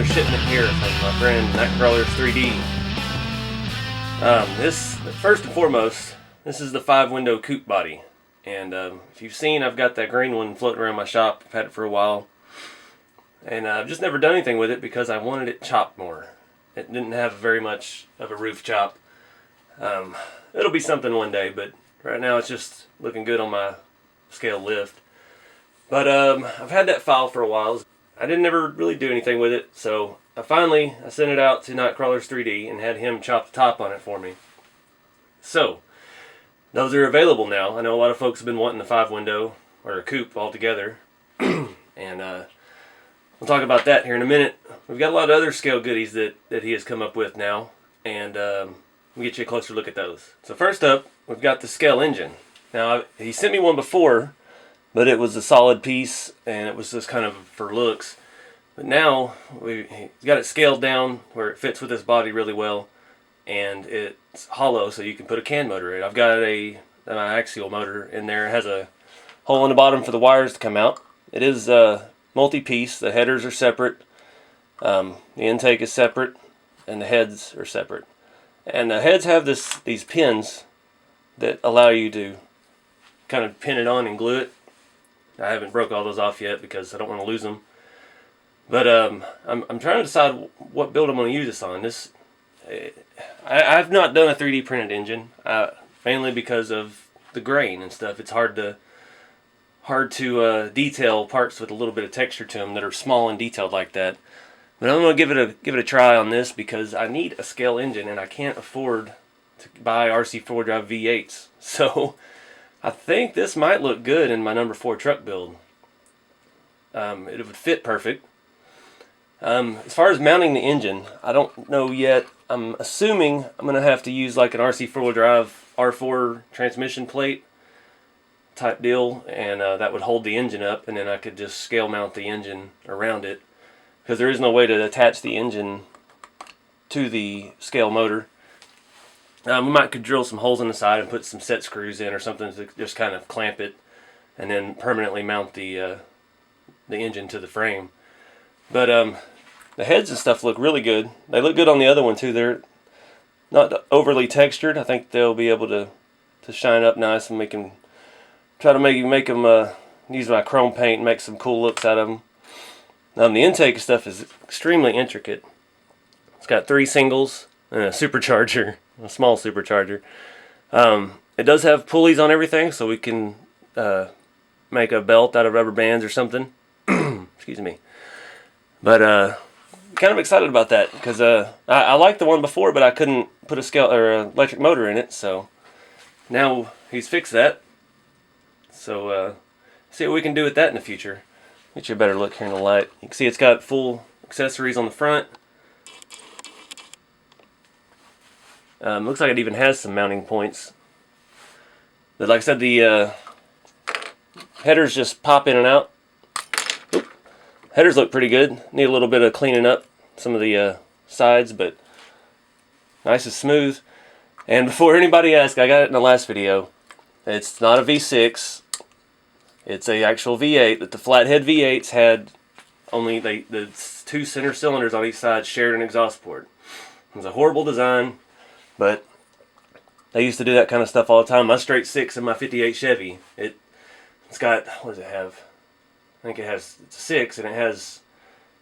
shipment here from my friend Nightcrawlers3d. First and foremost, this is the 5-window coupe body. And if you've seen, I've got that green one floating around my shop. I've had it for a while. And I've just never done anything with it because I wanted it chopped more. It didn't have very much of a roof chop. It'll be something one day, but right now it's just looking good on my scale lift. But I've had that file for a while. I didn't ever really do anything with it, so I sent it out to Nightcrawlers3d and had him chop the top on it for me. So, those are available now. I know a lot of folks have been wanting the 5-window, or a coupe altogether, and we'll talk about that here in a minute. We've got a lot of other scale goodies that he has come up with now, and we'll get you a closer look at those. So first up, we've got the scale engine. Now, he sent me one before, but it was a solid piece, and it was just kind of for looks. But now, he's got it scaled down where it fits with his body really well, and it's hollow, so you can put a can motor in it. I've got an axial motor in there. It has a hole in the bottom for the wires to come out. It is multi-piece. The headers are separate. The intake is separate, and the heads are separate. And the heads have these pins that allow you to kind of pin it on and glue it. I haven't broke all those off yet because I don't want to lose them. But I'm trying to decide what build I'm going to use this on. I've not done a 3D printed engine, mainly because of the grain and stuff. It's hard to detail parts with a little bit of texture to them that are small and detailed like that. But I'm going to give it a try on this because I need a scale engine and I can't afford to buy RC4 V8s. So I think this might look good in my number 4 truck build. It would fit perfect. As far as mounting the engine, I don't know yet. I'm assuming I'm going to have to use like an RC4 drive R4 transmission plate type deal, and that would hold the engine up, and then I could just scale mount the engine around it, because there is no way to attach the engine to the scale motor. We could drill some holes in the side and put some set screws in or something to just kind of clamp it and then permanently mount the engine to the frame. But the heads and stuff look really good. They look good on the other one too. They're not overly textured. I think they'll be able to shine up nice, and try to make them use my chrome paint and make some cool looks out of them. The intake stuff is extremely intricate. It's got 3 singles and a supercharger. A small supercharger. It does have pulleys on everything, so we can make a belt out of rubber bands or something. Excuse me. But kind of excited about that because I liked the one before, but I couldn't put a scale or an electric motor in it. So now he's fixed that. So see what we can do with that in the future. Get you a better look here in the light. You can see it's got full accessories on the front. Looks like it even has some mounting points. But like I said, the headers just pop in and out. Oop. Headers look pretty good. Need a little bit of cleaning up some of the sides, but nice and smooth. And before anybody asks, I got it in the last video. It's not a V6. It's a actual V8. But the flathead V8s had only the 2 center cylinders on each side shared an exhaust port. It was a horrible design. But they used to do that kind of stuff all the time. My straight 6 in my 58 Chevy, it's got, what does it have? I think it's a 6, and it has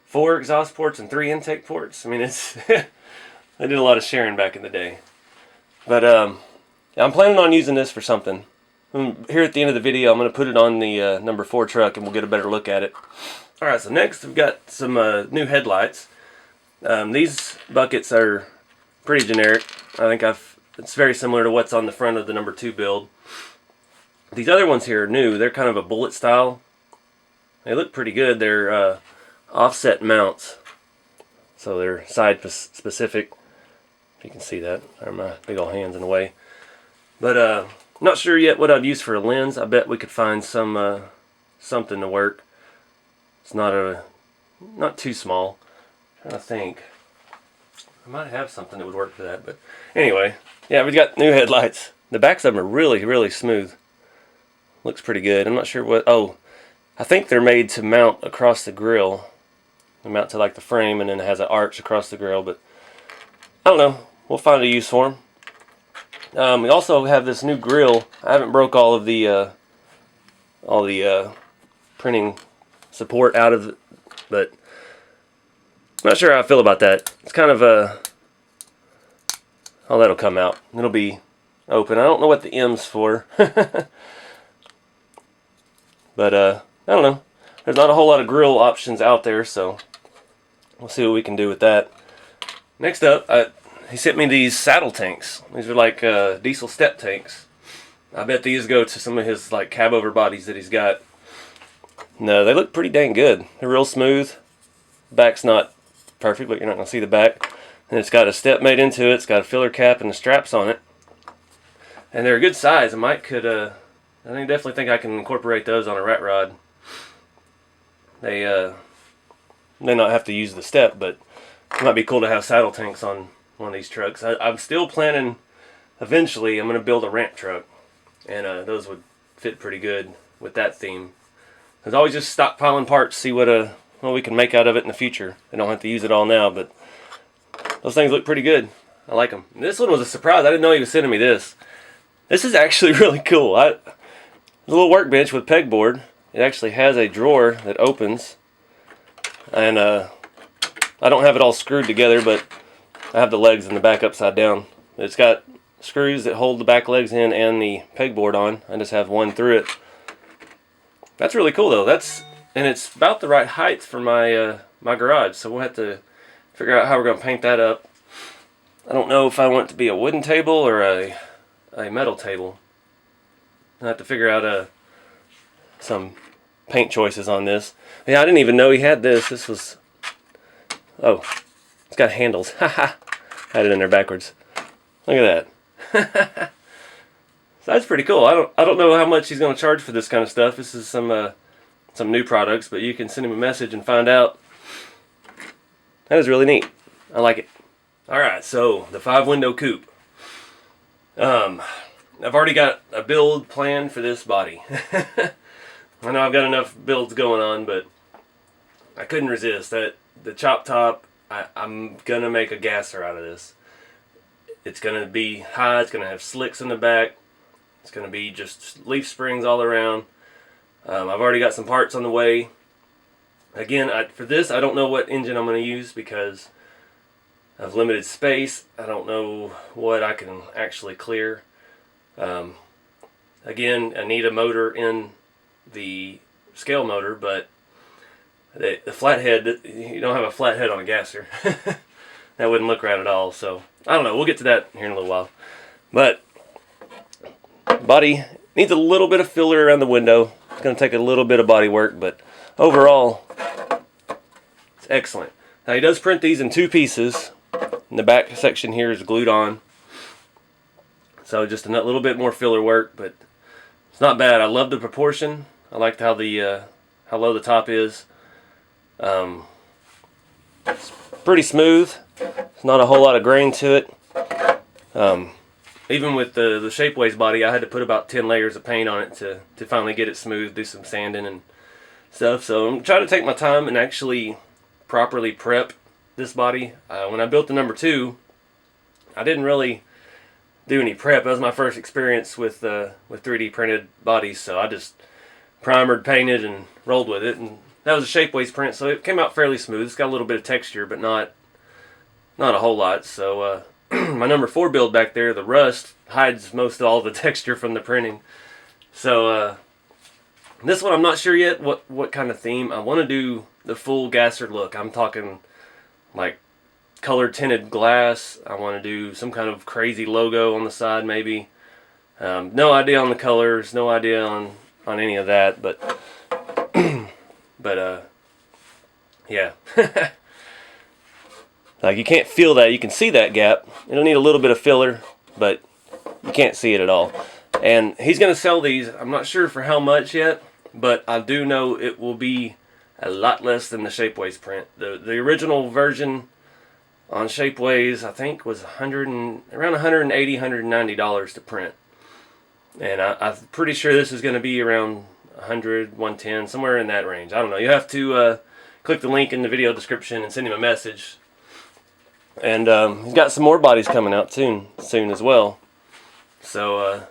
4 exhaust ports and 3 intake ports. I mean, it's they did a lot of sharing back in the day. But I'm planning on using this for something. Here at the end of the video, I'm going to put it on the number 4 truck, and we'll get a better look at it. All right, so next we've got some new headlights. These buckets are pretty generic. I think it's very similar to what's on the front of the number 2 build. These other ones here are new. They're kind of a bullet style. They look pretty good. They're offset mounts, so they're side specific. If you can see that, there are my big old hands in the way. But I'm not sure yet what I'd use for a lens. I bet we could find something to work. It's not too small. I'm trying to think. I might have something that would work for that, but anyway, yeah, we've got new headlights. The backs of them are really, really smooth. Looks pretty good. I'm not sure what. Oh, I think they're made to mount across the grill. They mount to like the frame, and then it has an arch across the grill. But I don't know. We'll find a use for them. We also have this new grill. I haven't broke all the printing support out of it, but I'm not sure how I feel about that. It's kind of a... Oh, that'll come out. It'll be open. I don't know what the M's for. But, I don't know. There's not a whole lot of grill options out there, so we'll see what we can do with that. Next up, he sent me these saddle tanks. These are like diesel step tanks. I bet these go to some of his like cab over bodies that he's got. No, they look pretty dang good. They're real smooth. Back's not perfect, but you're not going to see the back. And it's got a step made into it. It's got a filler cap and the straps on it. And they're a good size. I definitely think I can incorporate those on a rat rod. They may not have to use the step, but it might be cool to have saddle tanks on one of these trucks. I'm still planning, eventually, I'm going to build a ramp truck. And those would fit pretty good with that theme. There's always just stockpiling parts, see what we can make out of it in the future. I don't have to use it all now, but those things look pretty good. I like them. And this one was a surprise. I didn't know he was sending me this. This is actually really cool. A little workbench with pegboard. It actually has a drawer that opens. And I don't have it all screwed together, but I have the legs in the back upside down. It's got screws that hold the back legs in and the pegboard on. I just have one through it. That's really cool though. And it's about the right height for my my garage, so we'll have to figure out how we're going to paint that up. I don't know if I want it to be a wooden table or a metal table. I'll have to figure out some paint choices on this. Yeah, I didn't even know he had this. This was... Oh, it's got handles. Haha. Had it in there backwards. Look at that. So that's pretty cool. I don't know how much he's going to charge for this kind of stuff. This is some new products, but you can send him a message and find out. That is really neat. I like it. Alright, so the 5-window coupe. I've already got a build planned for this body. I know I've got enough builds going on, but I couldn't resist. The chop top, I'm going to make a gasser out of this. It's going to be high, it's going to have slicks in the back. It's going to be just leaf springs all around. I've already got some parts on the way. Again, for this, I don't know what engine I'm going to use because of limited space. I don't know what I can actually clear. Again, I need a motor in the scale motor, but the flathead, you don't have a flathead on a gasser. That wouldn't look right at all. So, I don't know. We'll get to that here in a little while. But, body needs a little bit of filler around the window. It's going to take a little bit of body work, but overall, it's excellent. Now, he does print these in 2 pieces. And the back section here is glued on. So just a little bit more filler work, but it's not bad. I love the proportion. I liked how how low the top is. It's pretty smooth. There's not a whole lot of grain to it. Even with the Shapeways body, I had to put about 10 layers of paint on it to finally get it smooth, do some sanding and stuff. So I'm trying to take my time and actually properly prep this body. When I built the number 2, I didn't really do any prep. That was my first experience with 3D printed bodies, so I just primered, painted, and rolled with it. And that was a Shapeways print, so it came out fairly smooth. It's got a little bit of texture, but not a whole lot. So my number 4 build back there, the rust hides most of all the texture from the printing. So this one I'm not sure yet what kind of theme. I want to do the full gasser look. I'm talking like color tinted glass. I want to do some kind of crazy logo on the side maybe. No idea on the colors, no idea on any of that, but yeah. Like you can't feel that. You can see that gap. It'll need a little bit of filler, but you can't see it at all. And he's going to sell these. I'm not sure for how much yet, but I do know it will be a lot less than the Shapeways print. The original version on Shapeways, I think, was around $180, $190 to print. And I'm pretty sure this is going to be around $100, $110, somewhere in that range. I don't know. You have to click the link in the video description and send him a message. And he's got some more bodies coming out soon as well. So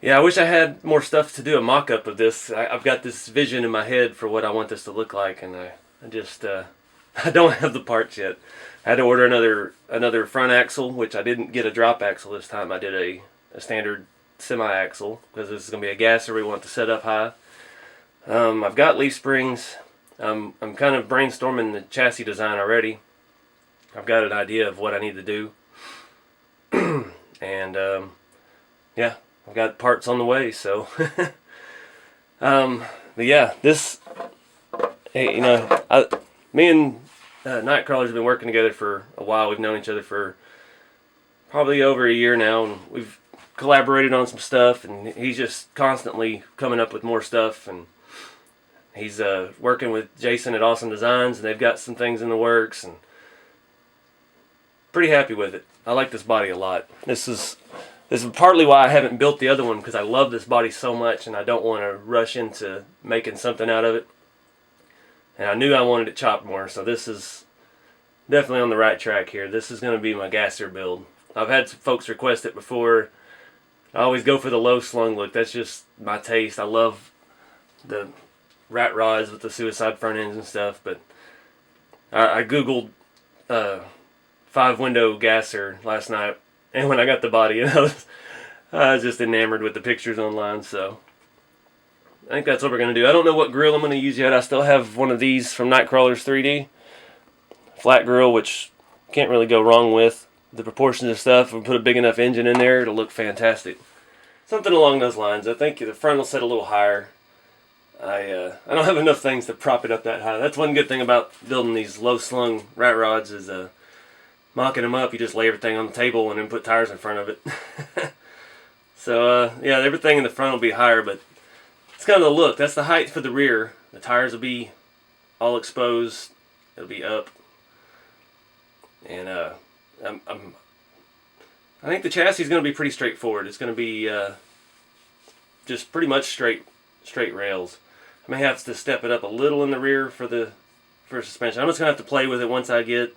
yeah, I wish I had more stuff to do a mock-up of this. I've got this vision in my head for what I want this to look like, and I just I don't have the parts yet. I had to order another front axle, which I didn't get a drop axle this time. I did a standard semi-axle because this is going to be a gasser we want to set up high. I've got leaf springs. I'm kind of brainstorming the chassis design already. I've got an idea of what I need to do. And yeah, I've got parts on the way, so but yeah, this, hey, you know, me and Nightcrawlers have been working together for a while. We've known each other for probably over a year now, and we've collaborated on some stuff, and he's just constantly coming up with more stuff, and he's working with Jason at Awesome Designs, and they've got some things in the works, and pretty happy with it. I like this body a lot. This is partly why I haven't built the other one, because I love this body so much, and I don't want to rush into making something out of it. And I knew I wanted it chopped more, so this is definitely on the right track here. This is going to be my gasser build. I've had some folks request it before. I always go for the low slung look. That's just my taste. I love the rat rods with the suicide front ends and stuff, but I googled 5-window gasser last night, and when I got the body, and I was just enamored with the pictures online, so I think that's what we're going to do. I don't know what grill I'm going to use yet. I still have one of these from Nightcrawlers3d. Flat grill, which can't really go wrong with. The proportions of stuff, if we put a big enough engine in there, it'll look fantastic. Something along those lines. I think the front will set a little higher. I don't have enough things to prop it up that high. That's one good thing about building these low-slung rat rods is mocking them up. You just lay everything on the table and then put tires in front of it. So yeah, everything in the front will be higher, but it's kind of the look. That's the height for the rear. The tires will be all exposed. It'll be up. And I think the chassis is going to be pretty straightforward. It's going to be just pretty much straight rails. I may have to step it up a little in the rear for suspension. I'm just going to have to play with it once I get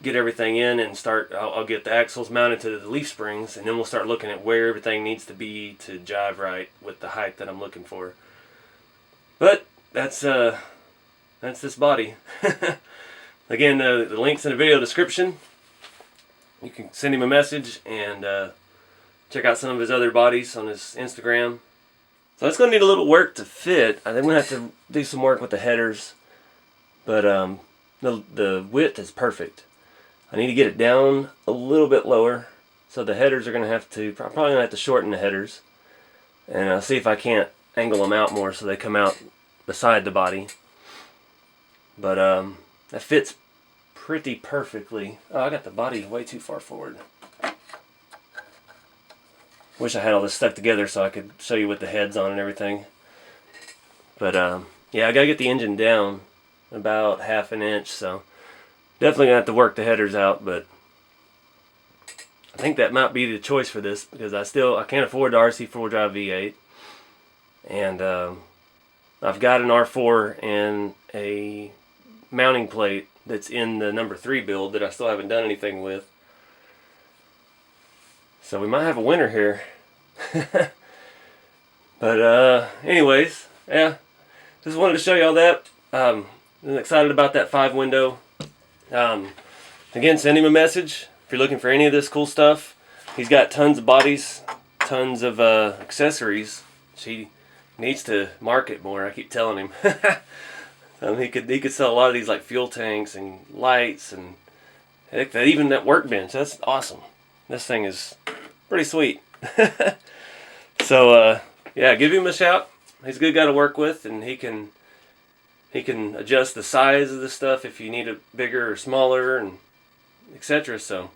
everything in and start. I'll get the axles mounted to the leaf springs, and then we'll start looking at where everything needs to be to jive right with the height that I'm looking for. But that's this body. Again, the link's in the video description. You can send him a message and check out some of his other bodies on his Instagram. So it's going to need a little work to fit. I think I'm going to have to do some work with the headers. But the width is perfect. I need to get it down a little bit lower. So the headers are going to have to, probably going to have to shorten the headers. And I'll see if I can't angle them out more so they come out beside the body. But that fits pretty perfectly. Oh, I got the body way too far forward. Wish I had all this stuck together so I could show you with the heads on and everything. But yeah, I gotta get the engine down about 1/2 inch, so definitely gonna have to work the headers out, but I think that might be the choice for this because I can't afford the RC 4-drive V8, and I've got an R4 and a mounting plate that's in the number 3 build that I still haven't done anything with. So we might have a winner here. But anyways, yeah, just wanted to show you all that. I'm excited about that 5-window. Again, send him a message if you're looking for any of this cool stuff. He's got tons of bodies, tons of accessories. He needs to market more, I keep telling him. He could sell a lot of these, like fuel tanks and lights, and heck, even that workbench. That's awesome. This thing is pretty sweet. So yeah, give him a shout. He's a good guy to work with, and he can adjust the size of the stuff if you need it bigger or smaller, and etc. So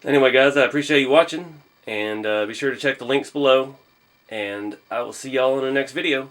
anyway, guys, I appreciate you watching, and be sure to check the links below, and I will see y'all in the next video.